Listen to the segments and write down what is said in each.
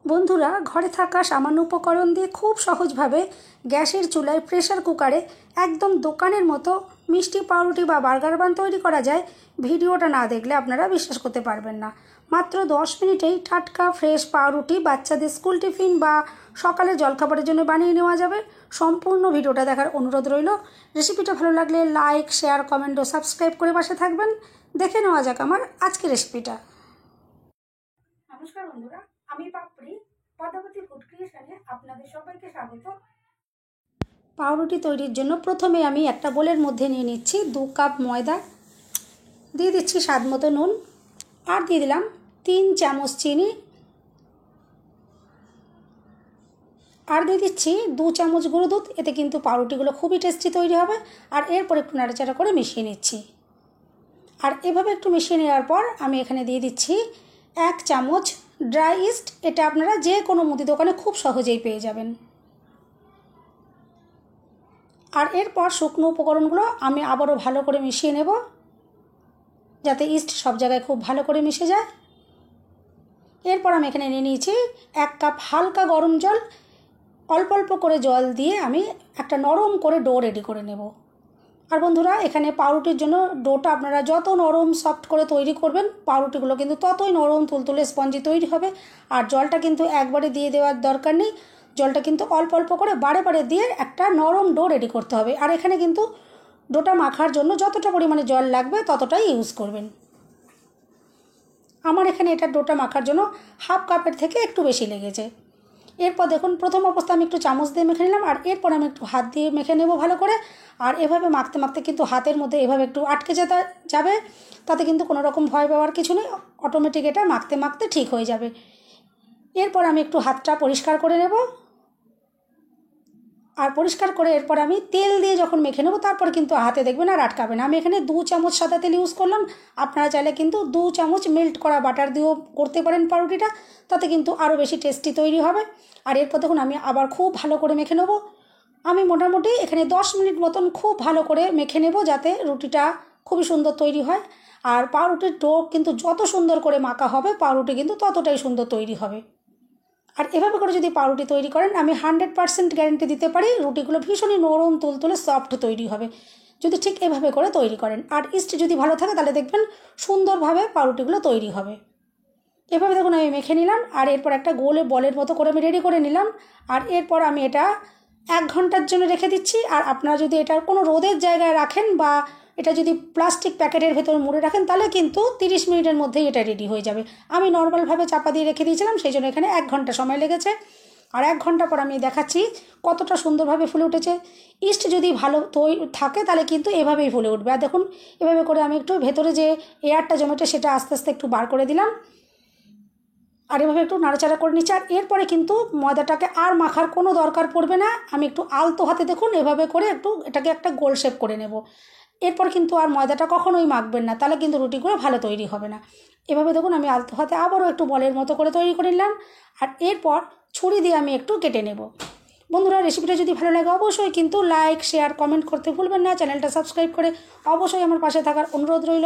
বন্ধুরা, ঘরে থাকা সামান্য উপকরণ দিয়ে খুব সহজভাবে গ্যাসের চুলায় প্রেসার কুকারে একদম দোকানের মতো মিষ্টি পাউরুটি বা বার্গার বান তৈরি করা যায়। ভিডিওটা না দেখলে আপনারা বিশ্বাস করতে পারবেন না। মাত্র 10 মিনিটেই টাটকা ফ্রেশ পাউরুটি বাচ্চাদের স্কুল টিফিন বা সকালে জলখাবারের জন্য বানিয়ে নেওয়া যাবে। সম্পূর্ণ ভিডিওটা দেখার অনুরোধ রইল। রেসিপিটা ভালো লাগলে লাইক, শেয়ার, কমেন্ট ও সাবস্ক্রাইব করে পাশে থাকবেন। দেখে নেওয়া যাক আমার আজকের রেসিপিটা। নমস্কার বন্ধুরা, আমি পাপড়ি, পদ্মাবতী ফুড ক্রিয়েশনে আপনাদের সবাইকে স্বাগত। পাউরুটি তৈরির জন্য প্রথমে আমি একটা বোলের মধ্যে নিয়ে নিচ্ছি 2 কাপ ময়দা, দিয়ে দিচ্ছি স্বাদ মতো নুন, আর দিয়ে দিলাম 3 চামচ চিনি, আর দিয়ে দিচ্ছি 2 চামচ গুঁড়ো দুধ। এতে কিন্তু পাউরুটিগুলো খুবই টেস্টি তৈরি হবে। আর এরপর একটু নাড়াচাড়া করে মিশিয়ে নিচ্ছি। আর এভাবে একটু মিশিয়ে নেওয়ার পর আমি এখানে দিয়ে দিচ্ছি 1 চামচ ড্রাই ইস্ট। এটা আপনারা যে কোনো মুদি দোকানে খুব সহজেই পেয়ে যাবেন। আর এরপর শুকনো উপকরণগুলো আমি আবারও ভালো করে মিশিয়ে নেব, যাতে ইস্ট সব জায়গায় খুব ভালো করে মিশে যায়। এরপর আমি এখানে নিয়ে নিয়েছি 1 কাপ হালকা গরম জল। অল্প অল্প করে জল দিয়ে আমি একটা নরম করে ডো রেডি করে নেব। আর বন্ধুরা, এখানে পাউরুটির জন্য ডোটা আপনারা যত নরম সফট করে তৈরি করবেন, পাউরুটিগুলো কিন্তু ততই নরম তুলতুলে স্পঞ্জি তৈরি হবে। আর জলটা কিন্তু একবারে দিয়ে দেওয়ার দরকার নেই, জলটা কিন্তু অল্প অল্প করে বারে বারে দিয়ে একটা নরম ডো রেডি করতে হবে। আর এখানে কিন্তু ডোটা মাখার জন্য যতটা পরিমাণে জল লাগবে ততটাই ইউজ করবেন। আমার এখানে এটা ডোটা মাখার জন্য 1/2 কাপের থেকে একটু বেশি লেগেছে। এরপর দেখুন, প্রথম অবস্থা আমি একটু চামচ দিয়ে মেখে নিলাম, আর এরপর আমি একটু হাত দিয়ে মেখে নেব ভালো করে। আর এভাবে মাখতে মাখতে কিন্তু হাতের মধ্যে এভাবে একটু আটকে যাবে, তাতে কিন্তু কোনো রকম ভয় পাওয়ার কিছু নেই। অটোমেটিক এটা মাখতে মাখতে ঠিক হয়ে যাবে। এরপর আমি একটু হাতটা পরিষ্কার করে নেব। আর পরিষ্কার করে এরপর আমি তেল দিয়ে যখন মেখে নেব, তারপর কিন্তু হাতে দেখবেন আর আটকাবে না। আমি এখানে 2 চামচ সাদা তেল ইউজ করলাম। আপনারা চাইলে কিন্তু 2 চামচ মেল্ট করা বাটার দিয়েও করতে পারেন পাউরুটিটা, তাতে কিন্তু আরও বেশি টেস্টি তৈরি হবে। আর এরপর দেখুন আমি আবার খুব ভালো করে মেখে নেব। আমি মোটামুটি এখানে 10 মিনিট মতন খুব ভালো করে মেখে নেব, যাতে রুটিটা খুবই সুন্দর তৈরি হয়। আর পাউরুটির ডো কিন্তু যত সুন্দর করে মাখা হবে, পাউরুটি কিন্তু ততটাই সুন্দর তৈরি হবে। আর এভাবে করে যদি পাউরুটি তৈরি করেন, আমি 100% গ্যারেন্টি দিতে পারি রুটিগুলো ভীষণই নরম তুলতুলে সফট তৈরি হবে, যদি ঠিক এভাবে করে তৈরি করেন। আর ইস্ট যদি ভালো থাকে তাহলে দেখবেন সুন্দরভাবে পাউরুটিগুলো তৈরি হবে। এভাবে দেখুন আমি মেখে নিলাম, আর এরপর একটা গোলে বলের মতো করে আমি রেডি করে নিলাম। আর এরপর আমি এটা 1 ঘন্টার জন্য রেখে দিচ্ছি। আর আপনারা যদি এটা কোনো রোদের জায়গায় রাখেন বা এটা যদি প্লাস্টিক প্যাকেটের ভেতরে মুড়ে রাখেন, তাহলে কিন্তু 30 মিনিটের মধ্যেই এটা রেডি হয়ে যাবে। আমি নর্মালভাবে চাপা দিয়ে রেখে দিয়েছিলাম, সেই জন্য এখানে 1 ঘন্টা সময় লেগেছে। আর 1 ঘন্টা পর আমি দেখাচ্ছি কতটা সুন্দরভাবে ফুলে উঠেছে। ইস্ট যদি ভালো থাকে তাহলে কিন্তু এভাবেই ফুলে উঠবে। আর দেখুন, এভাবে করে আমি একটু ভেতরে যে এয়ারটা জমেছে সেটা আস্তে আস্তে একটু বার করে দিলাম। আর এভাবে একটু নাড়াচাড়া করে নিচ্ছি। আর এরপরে কিন্তু ময়দাটাকে আর মাখার কোনো দরকার পড়বে না। আমি একটু আলতো হাতে দেখুন এভাবে করে একটু এটাকে একটা গোল শেপ করে নেব। এরপর কিন্তু আর ময়দাটা কখনোই মাখবেন না, তাহলে কিন্তু রুটিগুলো ভালো তৈরি হবে না। এভাবে দেখুন আমি আলতো হাতে আবারও একটু বলের মতো করে তৈরি করে নিলাম। আর এরপর ছুরি দিয়ে আমি একটু কেটে নেব। বন্ধুরা, রেসিপিটা যদি ভালো লাগে অবশ্যই কিন্তু লাইক, শেয়ার, কমেন্ট করতে ভুলবেন না। চ্যানেলটা সাবস্ক্রাইব করে অবশ্যই আমার পাশে থাকার অনুরোধ রইল।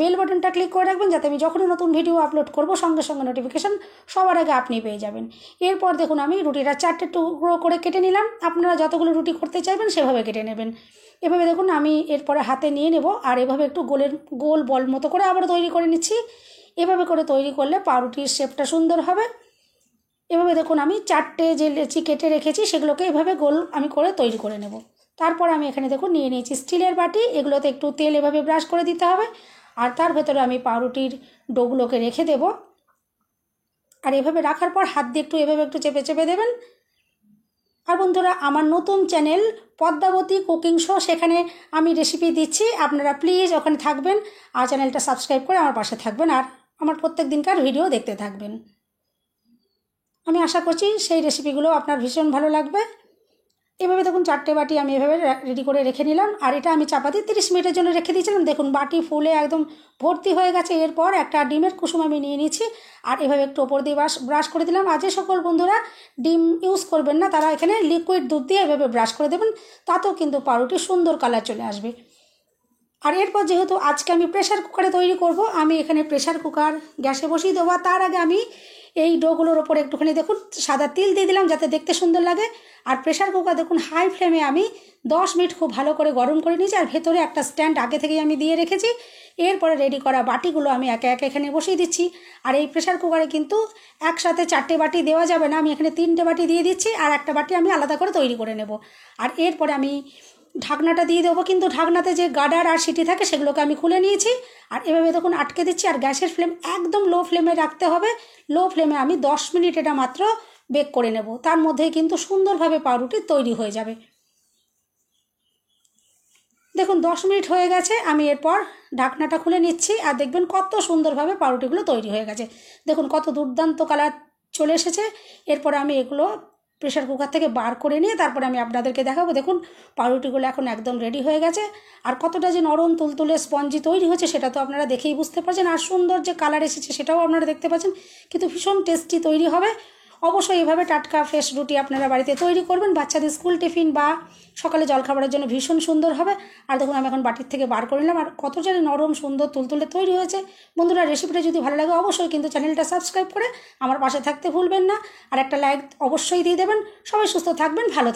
বেল বাটনটা ক্লিক করে রাখবেন, যাতে আমি যখনই নতুন ভিডিও আপলোড করব সঙ্গে সঙ্গে নোটিফিকেশান সবার আগে আপনি পেয়ে যাবেন। এরপর দেখুন আমি রুটিটা 4টে টুকরো করে কেটে নিলাম। আপনারা যতগুলো রুটি করতে চাইবেন সেভাবে কেটে নেবেন। এভাবে দেখুন আমি এরপরে হাতে নিয়ে নেব, আর এভাবে একটু গোল বল মতো করে আবার তৈরি করে নিচ্ছি। এভাবে করে তৈরি করলে পাউরুটির শেপটা সুন্দর হবে। এভাবে দেখুন আমি 4টে যে লেচি কেটে রেখেছি সেগুলোকে এভাবে গোল আমি করে তৈরি করে নেব। তারপর আমি এখানে দেখুন নিয়ে নিয়েছি স্টিলের বাটি। এগুলোতে একটু তেল এভাবে ব্রাশ করে দিতে হবে। আর তার ভেতরে আমি পাউরুটির ডোগুলোকে রেখে দেব। আর এভাবে রাখার পর হাত দিয়ে একটু এভাবে একটু চেপে চেপে দেবেন। আর বন্ধুরা, আমার নতুন চ্যানেল পদ্মাবতী কুকিং শো, সেখানে আমি রেসিপি দিচ্ছি। আপনারা প্লিজ ওখানে থাকবেন আর চ্যানেলটা সাবস্ক্রাইব করে আমার পাশে থাকবেন, আর আমার প্রত্যেক দিনকার ভিডিও দেখতে থাকবেন। আমি আশা করছি সেই রেসিপিগুলো আপনার ভীষণ ভালো লাগবে। এভাবে দেখুন 4টে বাটি আমি এভাবে রেডি করে রেখে নিলাম। আর এটা আমি চাপা দিয়ে 30 মিনিটের জন্য রেখে দিয়েছিলাম। দেখুন বাটি ফুলে একদম ভর্তি হয়ে গেছে। এরপর একটা ডিমের কুসুম আমি নিয়ে নিয়েছি, আর এভাবে একটু ওপর দিয়ে ব্রাশ করে দিলাম। আর যে সকল বন্ধুরা ডিম ইউজ করবেন না, তারা এখানে লিকুইড দুধ দিয়ে এভাবে ব্রাশ করে দেবেন, তাতেও কিন্তু পাউরুটি সুন্দর কালার চলে আসবে। আর এরপর যেহেতু আজকে আমি প্রেসার কুকারে তৈরি করব, আমি এখানে প্রেসার কুকার গ্যাসে বসিয়ে দেবো। তার আগে আমি এই ডোগুলোর ওপরে একটুখানি দেখুন সাদা তিল দিয়ে দিলাম যাতে দেখতে সুন্দর লাগে। আর প্রেশার কুকার দেখুন হাই ফ্লেমে আমি 10 মিনিট খুব ভালো করে গরম করে নিয়েছি, আর ভেতরে একটা স্ট্যান্ড আগে থেকেই আমি দিয়ে রেখেছি। এরপরে রেডি করা বাটিগুলো আমি একে একে এখানে বসিয়ে দিচ্ছি। আর এই প্রেশার কুকারে কিন্তু একসাথে 4টে বাটি দেওয়া যাবে না, আমি এখানে 3টে বাটি দিয়ে দিচ্ছি, আর একটা বাটি আমি আলাদা করে তৈরি করে নেব। আর এরপরে আমি ঢাকনাটা দিয়ে দেবো, কিন্তু ঢাকনাতে যে গার্ডার আর সিটি থাকে সেগুলোকে আমি খুলে নিয়েছি। আর এভাবে দেখুন আটকে দিচ্ছি। আর গ্যাসের ফ্লেম একদম লো ফ্লেমে রাখতে হবে। লো ফ্লেমে আমি 10 মিনিট এটা মাত্র বেক করে নেব, তার মধ্যেই কিন্তু সুন্দরভাবে পাউরুটি তৈরি হয়ে যাবে। দেখুন 10 মিনিট হয়ে গেছে, আমি এরপর ঢাকনাটা খুলে নিচ্ছি, আর দেখবেন কত সুন্দরভাবে পাউরুটিগুলো তৈরি হয়ে গেছে। দেখুন কত দুর্দান্ত কালার চলে এসেছে। এরপর আমি এগুলো প্রেশার কুকার থেকে বার করে নিয়ে তারপরে আমি আপনাদেরকে দেখাবো। দেখুন পাউরুটিগুলো এখন একদম রেডি হয়ে গেছে, আর কতটা যে নরম তুলতুলে স্পঞ্জি তৈরি হয়েছে সেটা তো আপনারা দেখেই বুঝতে পারছেন, আর সুন্দর যে কালার এসেছে সেটাও আপনারা দেখতে পাচ্ছেন, কিন্তু ভীষণ টেস্টি তৈরি হবে। অবশ্যই এভাবে টাটকা ফ্রেশ রুটি আপনারা বাড়িতে তৈরি করবেন, বাচ্চাদের স্কুল টিফিন বা সকালে জলখাবারের জন্য ভীষণ সুন্দর হবে। আর দেখুন আমি এখন বাটির থেকে বার করে নিলাম, আর কতটা নরম সুন্দর তুলতুলে তৈরি হয়েছে। বন্ধুরা রেসিপিটা যদি ভালো লাগে অবশ্যই কিন্তু চ্যানেলটা সাবস্ক্রাইব করে আমার পাশে থাকতে ভুলবেন না, আর একটা লাইক অবশ্যই দিয়ে দেবেন। সবাই সুস্থ থাকবেন, ভালো থাকবেন।